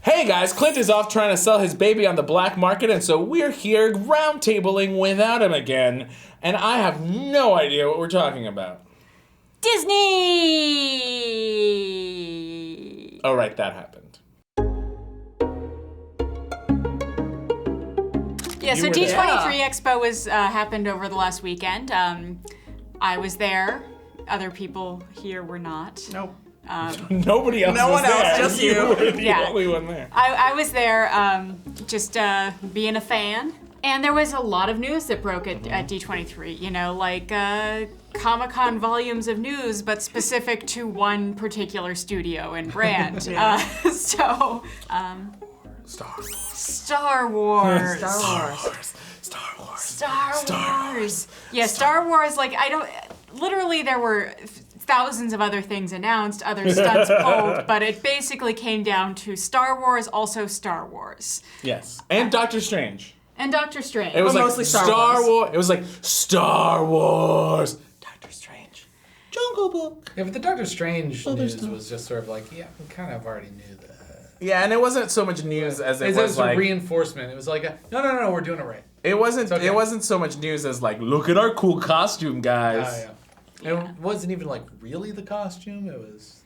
Hey guys, Clint is off trying to sell his baby on the black market, and so we're here roundtabling without him again, and I have no idea what we're talking about. Disney! Oh right, that happened. Yeah, so D23 Expo was happened over the last weekend. I was there. Other people here were not. Nope. Nobody else No was one else, there. just you. You were the Yeah. only one there. I was there just being a fan. And there was a lot of news that broke at D23, you know, like Comic-Con volumes of news, but specific to one particular studio and brand. Yeah. Star Wars. Yeah, Star Wars, like, literally there were thousands of other things announced, other stunts pulled, but it basically came down to Star Wars, also Star Wars. Yes, and Doctor Strange. And Doctor Strange. It was like mostly Star Wars. It was like Star Wars. Doctor Strange. Jungle Book. Yeah, but the Doctor Strange news was just sort of like, yeah, we kind of already knew that. Yeah, and it wasn't so much news as it was like a reinforcement. It was like, no, we're doing it right. It wasn't. Okay. It wasn't so much news as like, look at our cool costume, guys. Yeah. It wasn't even like really the costume. It was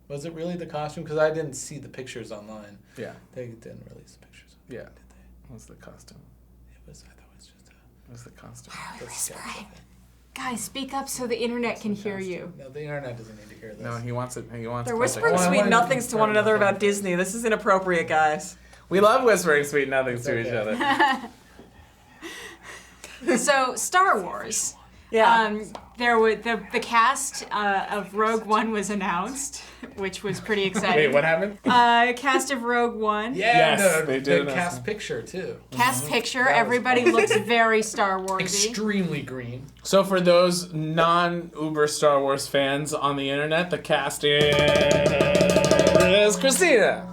Was it really the costume? Because I didn't see the pictures online. Yeah. They didn't release the pictures. Yeah. Did they? It was the costume. I thought it was just It was the costume. Guys, speak up so the internet can hear you. No, the internet doesn't need to hear this. No, he wants it. He wants. They're it. whispering I sweet wanted nothings to to one confirm another nothing. about Disney. This is inappropriate, guys. We love whispering sweet nothings to each other. So, Star Wars. Yeah. There were the cast of Rogue One was announced, which was pretty exciting. Wait, what happened? Cast of Rogue One. Yes, Yeah, they did the announce cast that. picture too. Cast picture. That was Everybody awesome. looks very Star Warsy. Extremely green. So for those non-Uber Star Wars fans on the internet, the cast is Christina.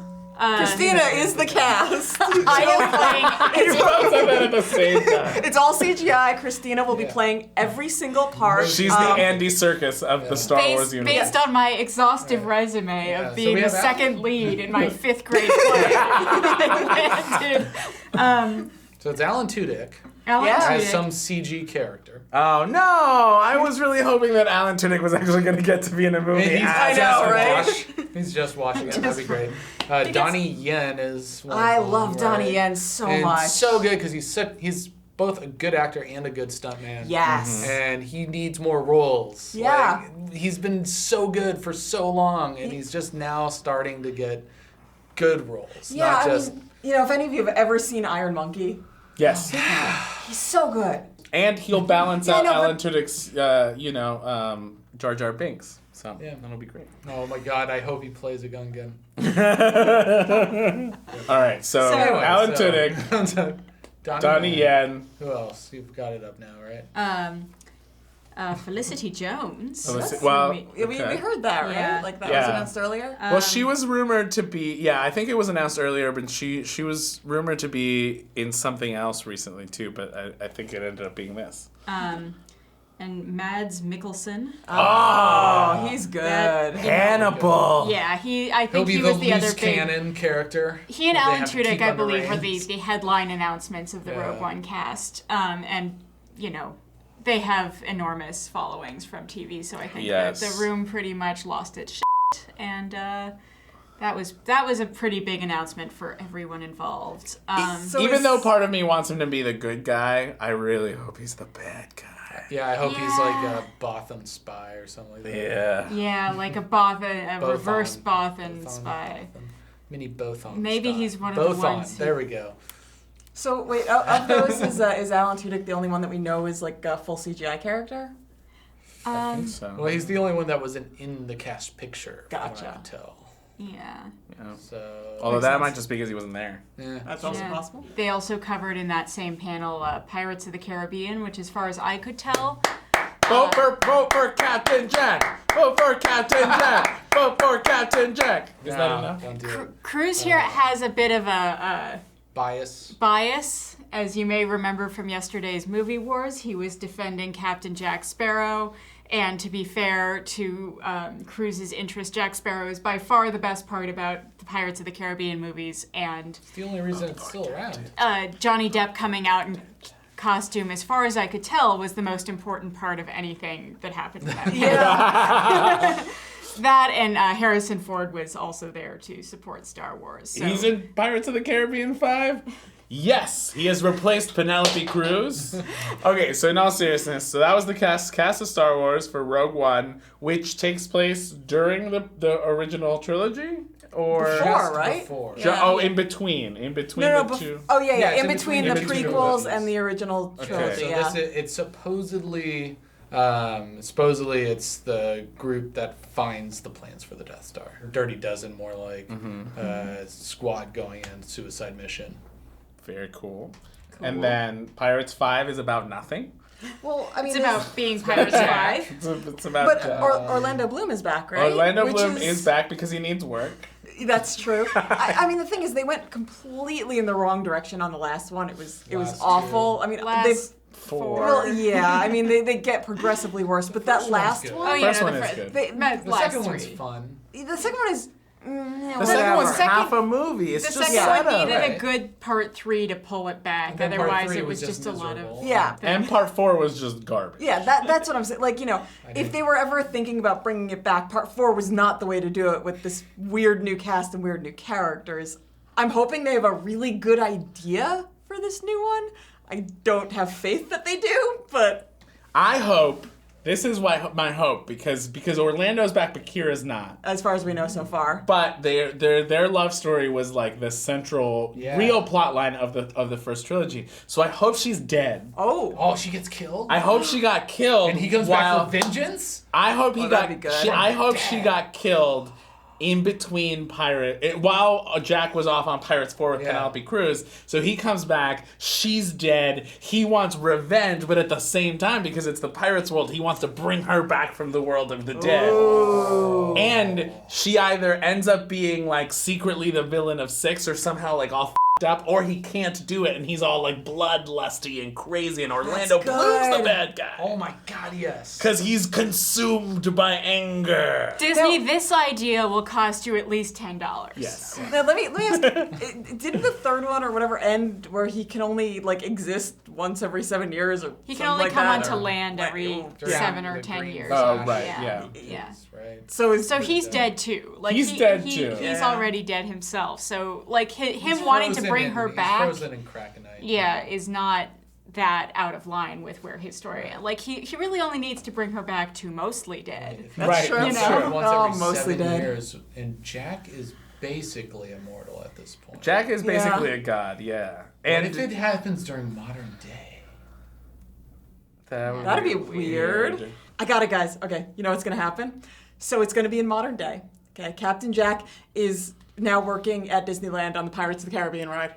Christina is the cast. I am playing. You both said that at the same time. It's all CGI. Christina will be playing every single part. She's the Andy Serkis of the Star Wars universe. Based on my exhaustive resume Yeah, of so being we the have second lead in my 5th grade play. So it's Alan Tudyk Alan Yeah. as Tudyk. some CG character. Oh no! I was really hoping that Alan Tudyk was actually going to get to be in a movie. He's I as- know, just right? He's just watching it. That'd be great. Donnie Yen is. One I of them, love Donnie right? Yen so and much. So good because he's both a good actor and a good stuntman. Yes. And he needs more roles. Yeah. Like, he's been so good for so long, and he's just now starting to get good roles. Yeah, not I just. mean, you know, if any of you have ever seen Iron Monkey, Yes, he's so good. and he'll balance Yeah, out no, Alan Tudyk's, Jar Jar Binks. So Yeah. that'll be great. Oh my God! I hope he plays a Gungan. All right, so anyway, Alan Tudyk, Donnie Yen. Who else? You've got it up now, right? Felicity Jones. Well, We heard that, right? Yeah. Like that Yeah. was announced earlier. well, she was rumored to be. Yeah, I think it was announced earlier, but she was rumored to be in something else recently too. But I think it ended up being this. And Mads Mikkelsen. Oh, he's good. That- Hannibal. Yeah, I He'll think be he the was the other loose big. cannon character. He and that they Alan have to Tudyk, keep I under believe, were reins. the headline announcements of the Yeah. Rogue One cast. And, you know, they have enormous followings from TV, so I think that Yes. the room pretty much lost its shit. And that was a pretty big announcement for everyone involved. So Even is- though part of me wants him to be the good guy, I really hope he's the bad guy. Yeah, I hope he's Yeah. like a Botham spy or something like that. Yeah. yeah, like a reverse Bothan spy. Mini Botham. Maybe spy. he's one of the Botham, ones who- There we go. So wait, of those, is Alan Tudyk the only one that we know is like a full CGI character? I think so. Well, he's the only one that wasn't in the cast picture. From what I Gotcha. can tell. Yeah. Yeah. So. Although Makes that sense. might just be because he wasn't there. Yeah. That's also Yeah. possible. They also covered in that same panel Pirates of the Caribbean, which as far as I could tell, Vote for Captain Jack! Vote for Captain Jack! Vote for Captain Jack! Is that enough? Don't do it. Cruise here has a bit of a Bias. bias. As you may remember from yesterday's Movie Wars, he was defending Captain Jack Sparrow, And to be fair to Cruise's interest, Jack Sparrow is by far the best part about the Pirates of the Caribbean movies, and It's the only reason it's still around. Johnny Depp coming out in costume, as far as I could tell, was the most important part of anything that happened to that movie. Yeah. That and Harrison Ford was also there to support Star Wars. So. He's in Pirates of the Caribbean 5? Yes, he has replaced Penelope Cruz. Okay, so in all seriousness, so that was the cast of Star Wars for Rogue One, which takes place during the original trilogy? Or Before, right? Before. Yeah. Oh, in between No, the two. Oh yeah, Yeah, it's in between the in between prequels trilogies. and the original trilogy. So Yeah. it's supposedly it's the group that finds the plans for the Death Star. Dirty Dozen, more like squad going in, suicide mission. Very cool. And then Pirates 5 is about nothing. Well, I mean, It's about being Pirates 5. It's about But Orlando Bloom is back, right? Orlando Which Bloom is back because he needs work. That's true. I mean, the thing is, they went completely in the wrong direction on the last one. It was Last awful. I mean, Last Four. well, yeah. I mean, they get progressively worse. But that one's last good. one, Oh, yeah, First no, one the is fir- good. they, The last second one's three. fun. the second one is. The Whatever. second one's second- half a movie. It's The just second one setup. needed right? a good part 3 to pull it back. And then part Otherwise, 3 it was was just a lot miserable. of. Yeah. And part 4 was just garbage. Yeah, that's what I'm saying. Like, you know, if they were ever thinking about bringing it back, part 4 was not the way to do it with this weird new cast and weird new characters. I'm hoping they have a really good idea for this new one. I don't have faith that they do, but I hope, this is my hope, because Orlando's back, but Kira's not. as far as we know so far. But their love story was like the central real plot line of the first trilogy. So I hope she's dead. Oh, she gets killed? I hope she got killed. And he comes while, back for vengeance? I hope he that'd be good. I hope she got killed in between while Jack was off on Pirates 4 with Penelope Cruz. So he comes back, she's dead, he wants revenge, but at the same time, because it's the Pirates world, he wants to bring her back from the world of the dead. Ooh. And she either ends up being like secretly the villain of 6 or somehow like all f***ed up, or he can't do it and he's all like bloodlusty and crazy and Orlando That's Bloom's the good. bad guy. Oh my god, yes. Because he's consumed by anger. Disney, this idea will cost you at least $10. Yes. Now, let me ask, didn't the third one or whatever end where he can only like exist once every 7 years or He something can only like come that? onto land every During 7 or the 10 Green years. Oh, Flash. right, Yeah. yeah. Yeah. Right. So So he's dead too. Like He's dead too. He's Yeah. already dead himself. So like him He's wanting to frozen bring in- her he's back, frozen in Krakenite. yeah, is not that out of line with where his story. Like he really only needs to bring her back to mostly dead. If That's Right, true. that's You know? true. Once Oh, every mostly 7 dead. years, and Jack is basically immortal at this point. Jack is Yeah. basically a god, yeah. And And if it happens during modern day, That'd be weird. I got it, guys. Okay, you know what's gonna happen? So it's gonna be in modern day. Okay, Captain Jack is now working at Disneyland on the Pirates of the Caribbean ride.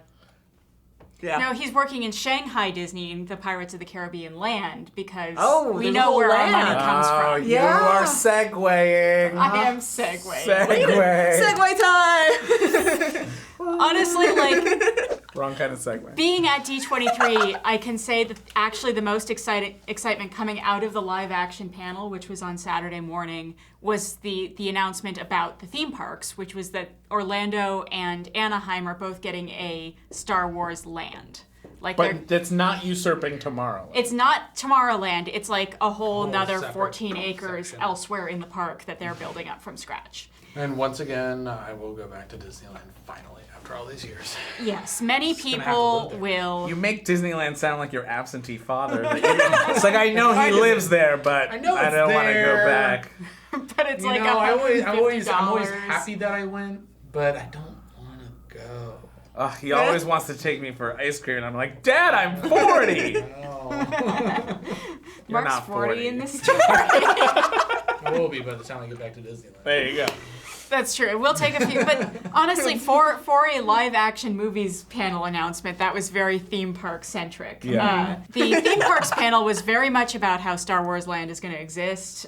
Yeah. No, he's working in Shanghai Disney in the Pirates of the Caribbean land because Oh, we there's a know whole where our money land. comes Oh, from. you Yeah. are segueing. I am segueing. Segway. Segway time! Honestly, like Wrong kind of segue. being at D23, I can say that actually the most excitement coming out of the live action panel, which was on Saturday morning, was the announcement about the theme parks, which was that Orlando and Anaheim are both getting a Star Wars land. Like But that's not usurping Tomorrowland. it's not Tomorrowland, it's like a whole nother separate 14 acres section. elsewhere in the park that they're building up from scratch. and once again, I will go back to Disneyland finally after all these years. Yes, many gonna have to people live there. will. You make Disneyland sound like your absentee father. It's like, I know he lives there, but I know I it's don't want to there. go back. But it's You like know, I'm always $150. happy that I went, but I don't want to go. He always wants to take me for ice cream, and I'm like, Dad, I'm 40. Oh. You're Mark's not 40 in 40. this story. I will be by the time I get back to Disneyland. There you go. That's true. It will take a few, but honestly, for a live action movies panel announcement, that was very theme park centric. Yeah. The theme parks panel was very much about how Star Wars Land is going to exist,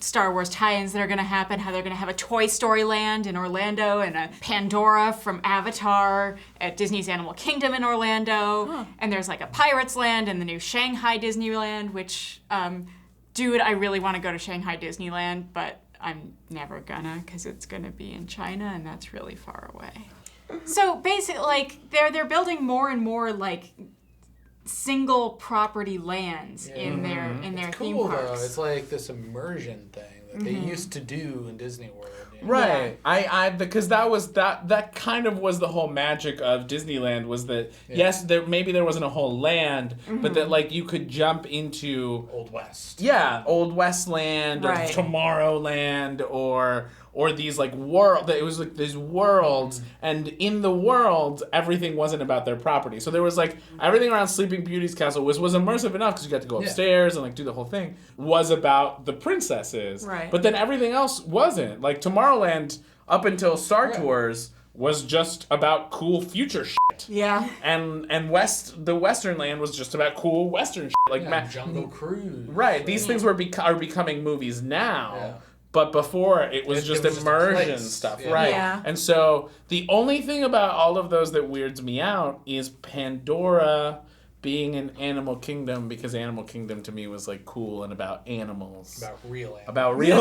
Star Wars tie-ins that are going to happen, how they're going to have a Toy Story Land in Orlando and a Pandora from Avatar at Disney's Animal Kingdom in Orlando, and there's like a Pirates Land and the new Shanghai Disneyland, which. dude, I really want to go to Shanghai Disneyland, but I'm never gonna because it's gonna be in China and that's really far away. So basically, like they're building more and more like single property lands in their theme Cool parks. though. It's like this immersion thing that they used to do in Disney World. You know? Right. I because that kind of was the whole magic of Disneyland was that yes, there wasn't a whole land, but that like you could jump into Old West. Yeah, Old West land or Right. Tomorrowland or these like world. It was like these worlds, and in the world, everything wasn't about their property. So there was like everything around Sleeping Beauty's castle was immersive enough because you got to go upstairs and like do the whole thing. Was about the princesses, Right. But then everything else wasn't. Like Tomorrowland, up until Star Tours, was just about cool future shit. Yeah. And the Western land was just about cool Western shit. Like Jungle Cruise. Right. These things are becoming movies now. Yeah. But before, it was just was just a immersion place. stuff. Yeah. Right. Yeah. And so the only thing about all of those that weirds me out is Pandora being in Animal Kingdom, because Animal Kingdom to me was like cool and about animals. About real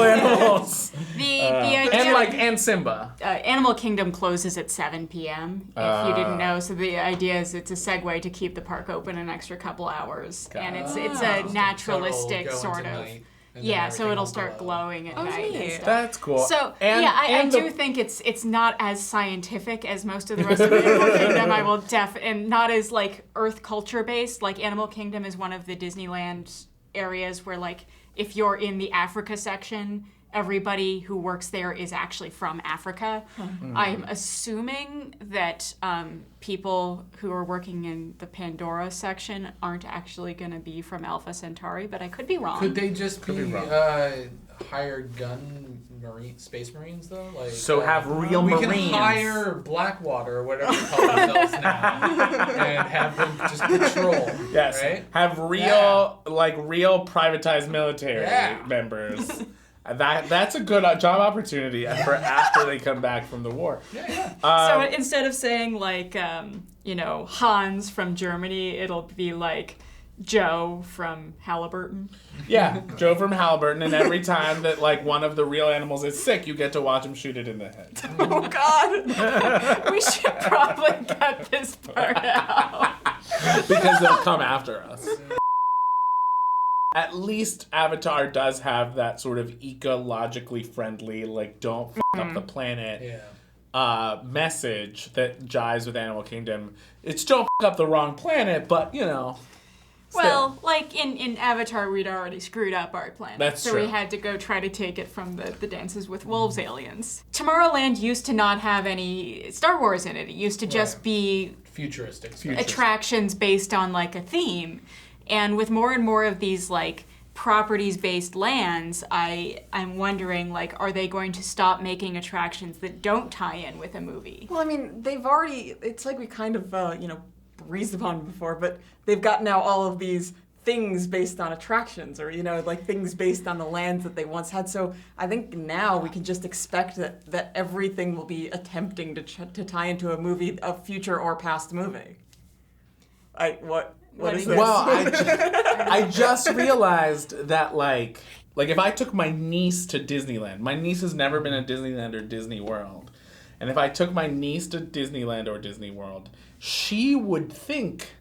animals. The idea And Simba. Animal Kingdom closes at 7 p.m. If you didn't know, so the idea is it's a segue to keep the park open an extra couple hours, and it's a naturalistic sort of. Yeah, so it'll start glowing at night and stuff. That's cool. So I do think it's not as scientific as most of the rest of the Animal Kingdom. I will and not as like Earth culture based. Like Animal Kingdom is one of the Disneyland areas where like if you're in the Africa section, everybody who works there is actually from Africa. I'm assuming that people who are working in the Pandora section aren't actually going to be from Alpha Centauri, but I could be wrong. Could they just be hired gun space marines though? Like have real we Marines. We can hire Blackwater or whatever they call themselves now, and have them just patrol. Yes. Right? Have real real privatized military members. That's a good job opportunity for after they come back from the war. So instead of saying like, Hans from Germany, it'll be like Joe from Halliburton. Yeah, Joe from Halliburton, and every time that like one of the real animals is sick, you get to watch him shoot it in the head. Oh God. We should probably cut this part out. Because they'll come after us. At least Avatar does have that sort of ecologically friendly, like don't f up the planet message that jives with Animal Kingdom. It's don't f up the wrong planet, but still. Well, like in Avatar, we'd already screwed up our planet. That's so true. we had to go try to take it from the Dances with Wolves aliens. Tomorrowland used to not have any Star Wars in it. It used to just be futuristic attractions based on like a theme. And with more and more of these like properties-based lands, I'm wondering like, are they going to stop making attractions that don't tie in with a movie? Well, I mean, they've already. It's like we kind of breezed upon before, but they've got now all of these things based on attractions, or like things based on the lands that they once had. So I think now we can just expect that everything will be attempting to tie into a movie, a future or past movie. What is this? Well, I just realized that like if I took my niece to Disneyland, my niece has never been at Disneyland or Disney World, and if I took my niece to Disneyland or Disney World, she would think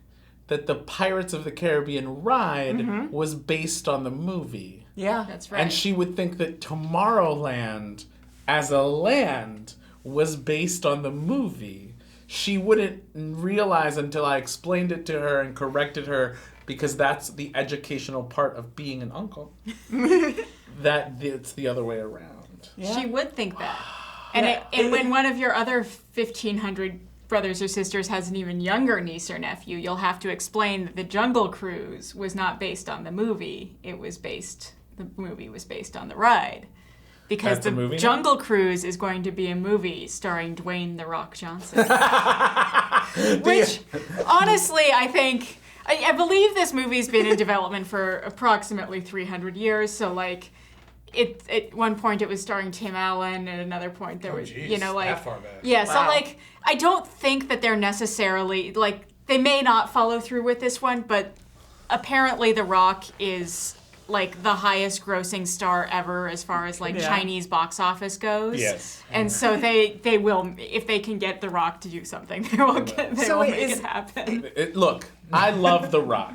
that the Pirates of the Caribbean ride was based on the movie. Yeah, that's right. And she would think that Tomorrowland as a land was based on the movie. She wouldn't realize until I explained it to her and corrected her, because that's the educational part of being an uncle, that it's the other way around. Yeah. She would think that. And when one of your other 1,500 brothers or sisters has an even younger niece or nephew, you'll have to explain that the Jungle Cruise was not based on the movie. The movie was based on the ride. Because the Jungle Cruise is going to be a movie starring Dwayne "The Rock" Johnson. Which, honestly, I believe this movie's been in development for approximately 300 years. So, like, at one point it was starring Tim Allen, and at another point there was, that far back. Yeah, wow. So, like, I don't think that they're necessarily, like, they may not follow through with this one, but apparently The Rock is like the highest grossing star ever as far as like Chinese box office goes. Yes. And so they will, if they can get The Rock to do something, they will make it happen. Look, I love The Rock.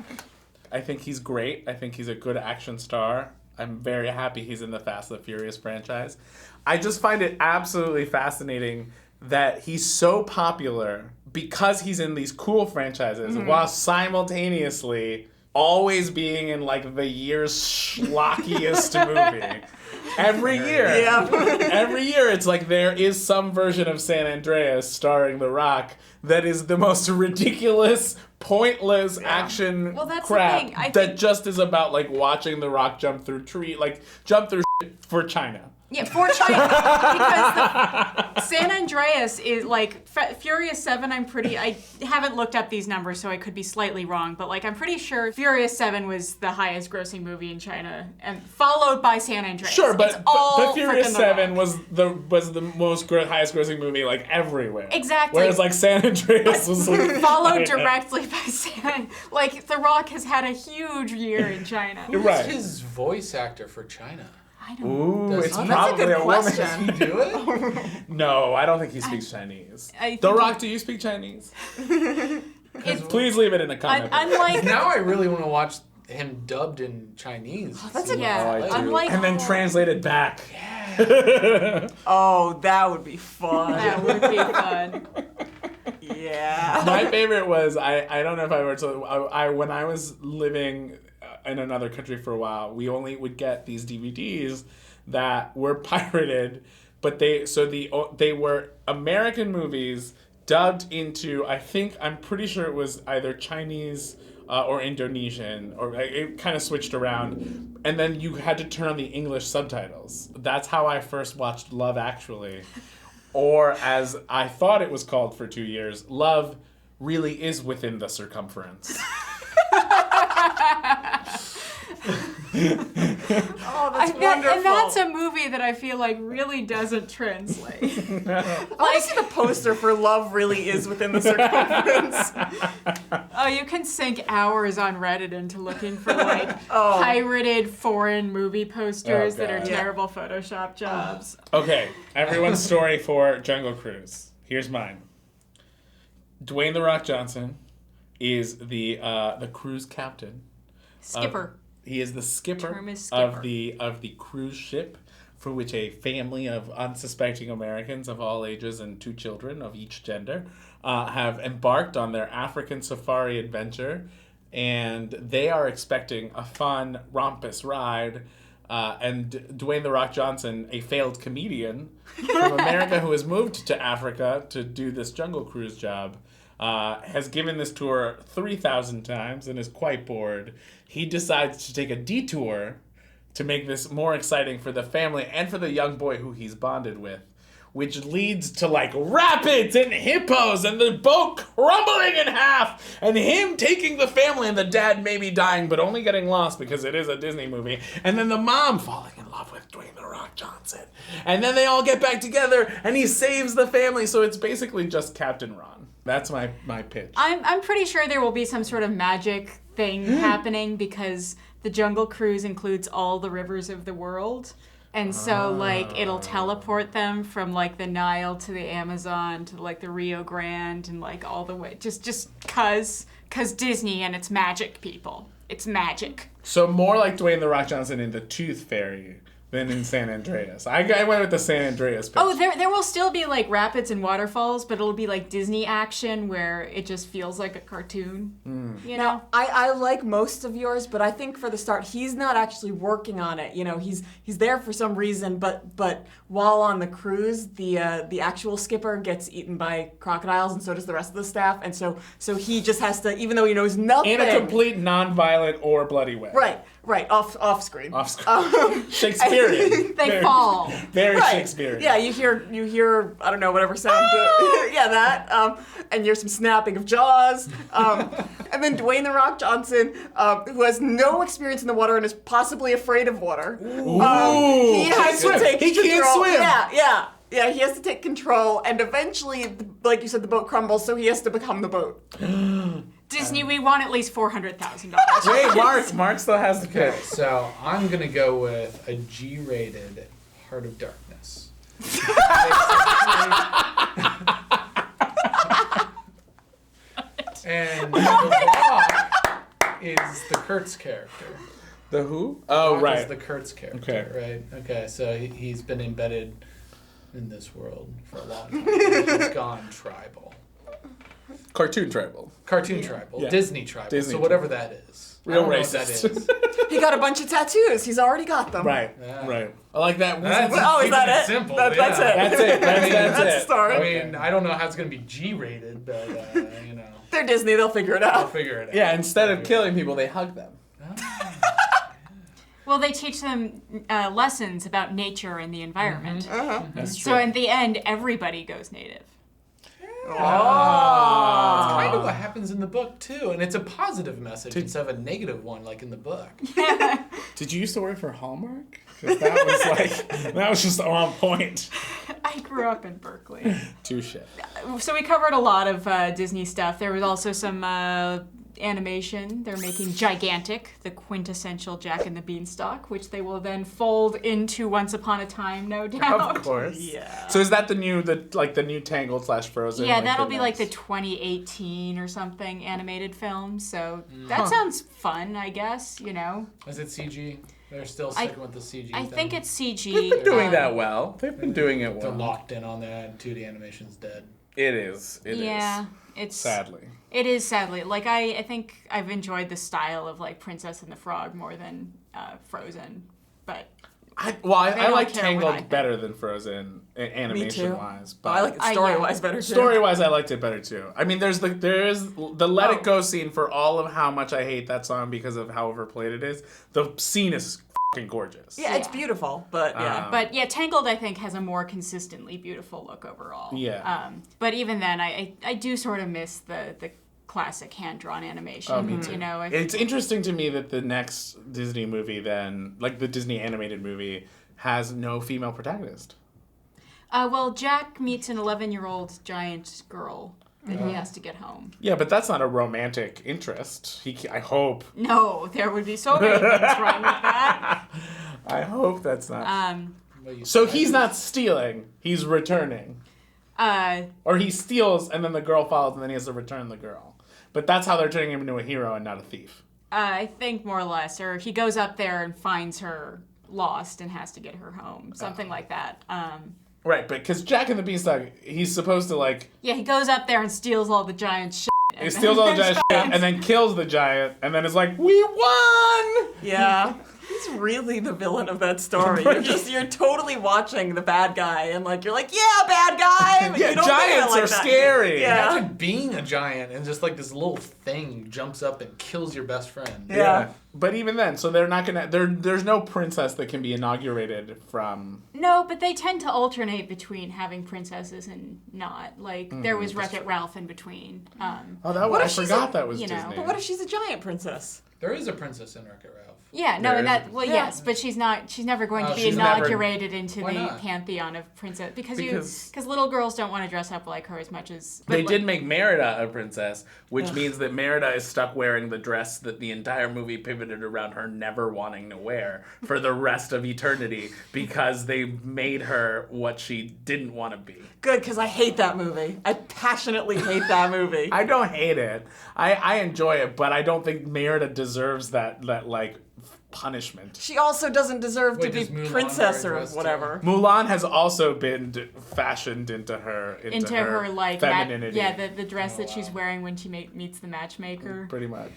I think he's great. I think he's a good action star. I'm very happy he's in the Fast and the Furious franchise. I just find it absolutely fascinating that he's so popular because he's in these cool franchises while simultaneously always being in like the year's schlockiest movie. Every year. Every year it's like there is some version of San Andreas starring The Rock that is the most ridiculous, pointless action crap that just is about like watching The Rock jump through shit for China. Yeah, for China. Because San Andreas is like Furious 7. I haven't looked up these numbers, so I could be slightly wrong, but like I'm pretty sure Furious 7 was the highest grossing movie in China, and followed by San Andreas. Sure, but Furious 7 was the most highest grossing movie like everywhere. Exactly. Whereas like San Andreas was like followed directly by San. Like The Rock has had a huge year in China. Who's his voice actor for China? I don't know. Ooh, it's That's probably a good a woman. question. Does he do it? No, I don't think he speaks Chinese. The Rock, do you speak Chinese? Please leave it in the comment. Unlike Now I really want to watch him dubbed in Chinese. And then translated back. Oh, that would be fun. That would be fun. Yeah. My favorite was, I don't know if I ever told you, when I was living in another country for a while, we only would get these DVDs that were pirated, but they were American movies dubbed into, I'm pretty sure it was either Chinese or Indonesian, or it kind of switched around, and then you had to turn on the English subtitles. That's how I first watched Love Actually, or as I thought it was called for 2 years, Love Really Is Within the Circumference. Oh, that's wonderful. And that's a movie that I feel like really doesn't translate. I want to see the poster for Love Really Is Within the Circumference. Oh, you can sink hours on Reddit into looking for like pirated foreign movie posters that are terrible Photoshop jobs. Okay, everyone's story for Jungle Cruise. Here's mine. Dwayne "The Rock" Johnson is the cruise captain. Skipper. He is the skipper, of the cruise ship, for which a family of unsuspecting Americans of all ages and 2 children of each gender have embarked on their African safari adventure, and they are expecting a fun, rompous ride. And Dwayne "The Rock" Johnson, a failed comedian from America who has moved to Africa to do this Jungle Cruise job, has given this tour 3,000 times and is quite bored. He decides to take a detour to make this more exciting for the family and for the young boy who he's bonded with, which leads to like rapids and hippos and the boat crumbling in half and him taking the family and the dad maybe dying but only getting lost because it is a Disney movie, and then the mom falling in love with Dwayne "The Rock" Johnson, and then they all get back together and he saves the family. So it's basically just Captain Ron. That's my pitch. I'm pretty sure there will be some sort of magic thing happening because the Jungle Cruise includes all the rivers of the world. And so, like, it'll teleport them from, like, the Nile to the Amazon to, like, the Rio Grande and, like, all the way. Just cause Disney and it's magic, people. It's magic. So more like Dwayne "The Rock" Johnson in the Tooth Fairy than in San Andreas. I went with the San Andreas pitch. Oh, there will still be, like, rapids and waterfalls, but it'll be, like, Disney action where it just feels like a cartoon. You know? Now, I like most of yours, but I think for the start, he's not actually working on it. You know, he's there for some reason, but while on the cruise, the actual skipper gets eaten by crocodiles, and so does the rest of the staff, and so he just has to, even though he knows nothing. In a complete non-violent or bloody way. Right, off screen. Shakespearean. They fall. Very Shakespearean. Yeah, you hear I don't know, whatever sound. Yeah, that. And hear some snapping of jaws. And then Dwayne "The Rock" Johnson, who has no experience in the water and is possibly afraid of water. He has to take control. He can't swim. Yeah, he has to take control, and eventually, like you said, the boat crumbles, so he has to become the boat. Disney, we want at least $400,000. Wait, Mark still has the Okay, pick. so I'm gonna go with a G-rated Heart of Darkness. And The Rock is the Kurtz character. The who? Oh, Rock right. is the Kurtz character, right? Okay, so he's been embedded in this world for a long time. He's gone tribal. Cartoon tribal. Cartoon tribal. Yeah. Disney tribal. Disney so whatever that is. Real I don't know racist. what that is. He got a bunch of tattoos. He's already got them. Right, Yeah. right. I like that. That's- Oh, is that Keeping it it? simple, That's yeah. it. That's it. That's the it. story. I mean, I don't know how it's going to be G-rated, but, you know, They're Disney. They'll figure it I'll out. figure it out. Yeah, instead of killing people, they hug them. Well, they teach them lessons about nature and the environment. That's true. So in the end, everybody goes native. That's Oh. kind of what happens in the book, too. And it's a positive message instead of a negative one like in the book. Did you used to work for Hallmark? 'Cause that was like, that was just on point. I grew up in Berkeley. Touche. So we covered a lot of Disney stuff. There was also some animation. They're making Gigantic, the quintessential Jack and the Beanstalk, which they will then fold into Once Upon a Time, no doubt. Of course. Yeah. So is that the new Tangled / Frozen? Yeah, that'll be like the next- 2018 or something animated film. So that sounds fun, I guess, you know. Is it CG? They're still sticking with the CG I thing. think it's CG. They've been doing that well. They've been doing it They're well. locked in on that. 2D animation's dead. It is. It is. Yeah, it's Sadly. It is sadly. Like I think I've enjoyed the style of like Princess and the Frog more than Frozen, but I They like don't care what I Tangled think. better than Frozen animation wise. But I like it story-wise better, too. Story wise, I liked it better too. I mean, there is the Let It Go scene for all of how much I hate that song because of how overplayed it is. The scene is fucking gorgeous. Yeah, it's Yeah. beautiful, but yeah. But yeah, Tangled I think has a more consistently beautiful look overall. Yeah. But even then, I do sort of miss the classic hand-drawn animation. Oh, me too. You know, It's interesting to me that the next Disney movie then, like the Disney animated movie, has no female protagonist. well, Jack meets an 11-year-old giant girl that he has to get home. Yeah, but that's not a romantic interest. I hope. No, there would be so many things wrong with that. I hope that's not. Well, you So said- he's not stealing. He's returning. Or he steals and then the girl follows and then he has to return the girl. But that's how they're turning him into a hero and not a thief. I think more or less, or he goes up there and finds her lost and has to get her home, something like that. Right, but because Jack and the Beanstalk, he's supposed to Yeah, he goes up there and steals all the giant shit. he steals all the giant shit and then kills the giant and then is like, we won! Yeah. He's really the villain of that story. You're totally watching the bad guy and like you're like, yeah, bad guy. But Yeah, you don't think of it giants like are that. scary. Yeah. Imagine being a giant and just like this little thing jumps up and kills your best friend. Yeah. But even then, so they're not gonna. There's no princess that can be inaugurated from. No, but they tend to alternate between having princesses and not. Like, there was Wreck-It Ralph in between. Oh, that What I if she's forgot a- that was you know, Disney. But what if she's a giant princess? There is a princess in Wreck-It Ralph. Yeah, no, There and is that, a- well, Yeah. yes, but she's never going to be she's never- inaugurated into Why the not? pantheon of princess, because Because- little girls don't want to dress up like her as much as. but They like- did make Merida a princess, which means that Merida is stuck wearing the dress that the entire movie pivoted around her never wanting to wear for the rest of eternity because they made her what she didn't want to be. Good, because I hate that movie. I passionately hate that movie. I don't hate it. I enjoy it, but I don't think Merida deserves that like punishment. She also doesn't deserve Wait, to be does Mulan princess wear a or dress whatever. Mulan has also been fashioned into her like femininity. the dress that she's wearing when she meets the matchmaker. Pretty much.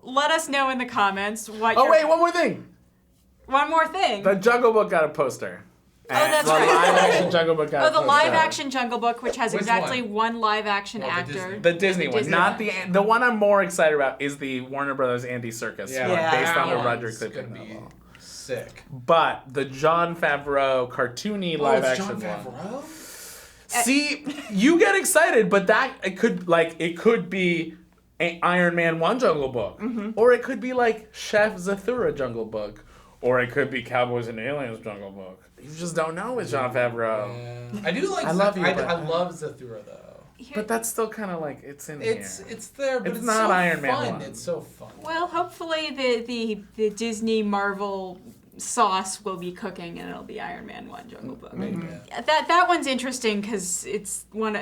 Let us know in the comments what. Oh wait, one more thing. one more thing. The Jungle Book got a poster. Oh, that's the right. live action Jungle Book got a Oh, the poster. live action Jungle Book, which has Which exactly one? one live action Oh, the actor. Disney. The Disney one, Disney not one. the one I'm more excited about is the Warner Brothers Andy Serkis one, Yeah. based on the That Roger one's Clifton gonna be novel. sick. But the John Favreau cartoony live it's action Jon one. Favreau? See, you get excited, but that it could be Iron Man 1 Jungle Book, or it could be like Chef Zathura Jungle Book, or it could be Cowboys and Aliens Jungle Book. You just don't know with Jon Favreau. I do like. I love you, I but- love Zathura though. But that's still kind of like it's in It's here. it's there, but It's it's not so Iron Man fun. 1. It's so fun. Well, hopefully the Disney Marvel sauce will be cooking and it'll be Iron Man 1 Jungle Book. Maybe. That one's interesting because it's one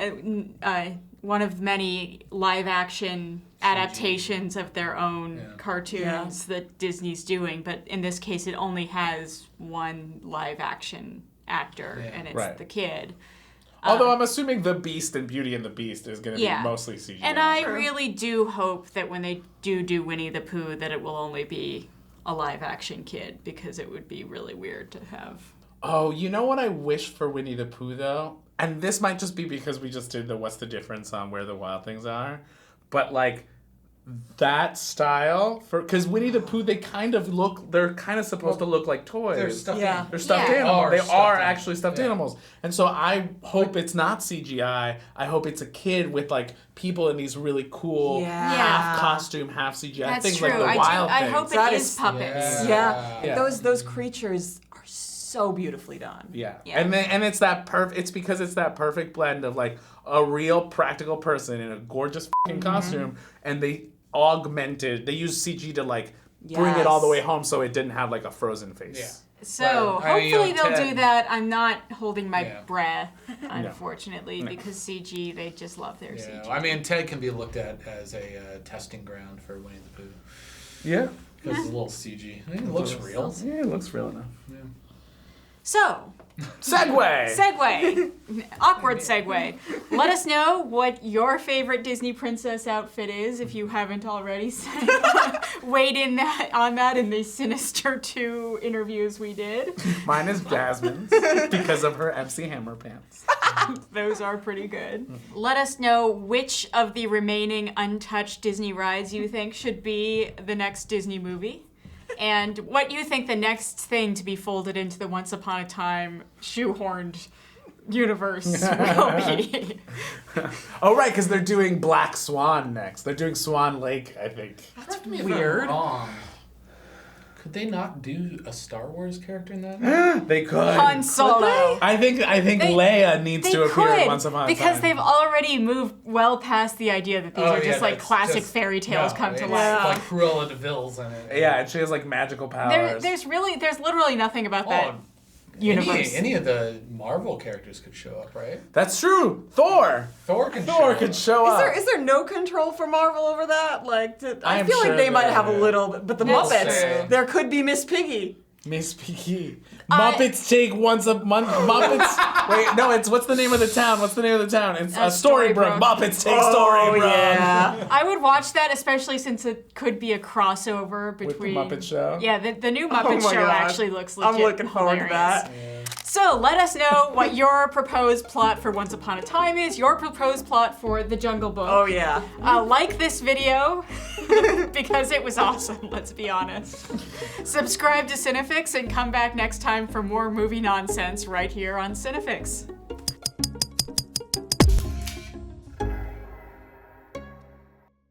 of many live action adaptations of their own cartoons that Disney's doing, but in this case it only has one live action actor and it's the kid. Although I'm assuming the Beast and Beauty and the Beast is going to be mostly CGI. And I really do hope that when they do Winnie the Pooh that it will only be a live action kid, because it would be really weird to have. Oh, you know what I wish for Winnie the Pooh though? And this might just be because we just did the what's the difference on Where the Wild Things Are, but like that style because Winnie the Pooh, they're kind of supposed to look like toys. They're stuffed Yeah. They're stuffed Yeah. animals. They Stuffed are animals. actually stuffed animals. And so I hope it's not CGI. I hope it's a kid with like people in these really cool half costume, half CGI That's things true. like the Wild I Things. hope That it is is- puppets. Yeah. Those creatures are so beautifully done. Yeah. Yeah. And it's that it's because it's that perfect blend of like a real practical person in a gorgeous fucking costume, and they used CG to like bring it all the way home so it didn't have like a frozen face. Yeah. So Right. I mean, hopefully you know, they'll Ted- do that. I'm not holding my Yeah. breath, unfortunately, because CG, they just love their Yeah, CG. I mean, Ted can be looked at as a testing ground for Winnie the Pooh Yeah. because it's a little CG. I mean, it looks real. Yeah, it looks real enough. So, Segue! segue. Awkward segue. Let us know what your favorite Disney princess outfit is, if you haven't already weighed in on that in the Sinister 2 interviews we did. Mine is Jasmine's because of her MC Hammer pants. Those are pretty good. Let us know which of the remaining untouched Disney rides you think should be the next Disney movie, and what you think the next thing to be folded into the Once Upon a Time shoehorned universe will be. Oh, right, because they're doing Black Swan next. They're doing Swan Lake, I think. That's weird. Wrong. Could they not do a Star Wars character in that? They could. Han Solo. I think Leia needs to appear in Once Upon a Time. because they've already moved well past the idea that these are just like that's classic just- fairy tales come to it's life. Like Cruella de Vil's in it. Yeah, and she has like magical powers. There's literally nothing about that universe. Any of the Marvel characters could show up, right? That's true. Thor could show up. Is there no control for Marvel over that? Like, I I'm feel sure like they might there have a is. little bit, but the That's Muppets, true. there could be Miss Piggy. Miss Piggy. Muppets take once a month. Muppets. Wait, no, it's what's the name of the town? It's Storybrooke. Storybrooke. Muppets take Oh Storybrooke. yeah. I would watch that, especially since it could be a crossover between With the Muppet Show? Yeah, the new Muppet my Show God. actually looks legit I'm looking forward to hilarious. that. So let us know what your proposed plot for Once Upon a Time is, your proposed plot for The Jungle Book. Oh yeah. Like this video because it was awesome, let's be honest. Subscribe to CineFix and come back next time for more movie nonsense right here on CineFix.